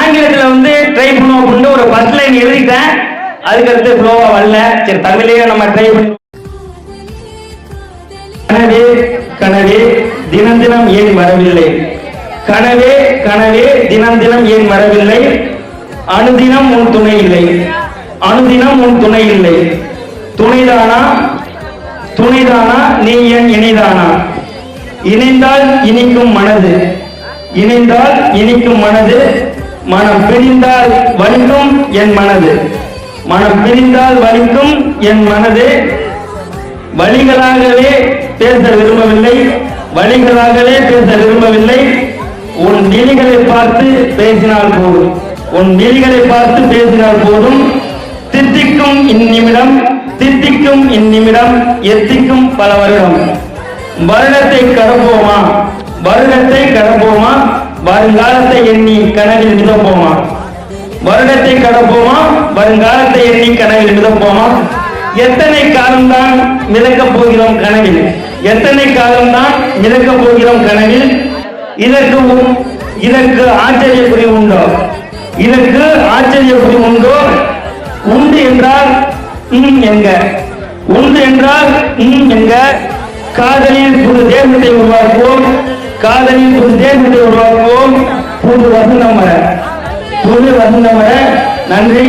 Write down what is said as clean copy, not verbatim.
ஆங்கிலத்தில் வந்து ட்ரை பண்ணுவோம் அப்படின்னு ஒரு ஃபர்ஸ்ட் லைன் எழுதிட்டேன். அதுக்கடுத்து ஃப்ளோவா வரல. சரி, தமிழையே நம்ம ட்ரை பண்ணி. கனவே கனவே தினம் தினம் ஏன் வரவில்லை? கனவே கனவே தினம் தினம் ஏன் வரவில்லை? அனுதினம் உன் துணை இல்லை, அனுதினம் உன் துணை இல்லை. துணைதானா துணைதானா நீ என் இணைதானா? இணைந்தால் இனிக்கும் மனது, இணைந்தால் இனிக்கும் மனது. மனம் பிரிந்தால் வலிக்கும் என் மனது, மனம் பிரிந்தால் வலிக்கும் என் மனது. வழிகளாகவே பேச விரும்பவில்லை, வழிகளாகவே பேச விரும்பவில்லை. உன் விழிகளை பார்த்து பேசினால் போதும், உன் விழிகளை பார்த்து பேசினால் போதும். தித்திக்கும் இந்நிமிடம், தித்திக்கும் இந்நிமிடம், எத்திக்கும் பல வருடம். வருடத்தை கடப்போமா, வருடத்தை கடப்போமா, வருங்காலத்தை எண்ணி கனவில் மிதப்போமா. வருடத்தை கடப்போமா, வருங்காலத்தை எண்ணி கனவில் மிதப்போமா. எத்தனை காலம்தான் மிதக்கப் போகிறோம் கனவில், எத்தனை காலம்தான் மிதக்கப் போகிறோம் கனவில். இதற்கு ஆச்சரியக்குறி உண்டோ, இதற்கு ஆச்சரியக்குறி உண்டோ? உண்டு என்றால் எங்க, உண்டு என்றால் எங்க. காதலில் புது தேசத்தை உருவாக்குவோம், காதலில் புது தேசத்தை உருவாக்குவோம். புது வசந்தம் வர, புது வசந்தம் வர. நன்றி.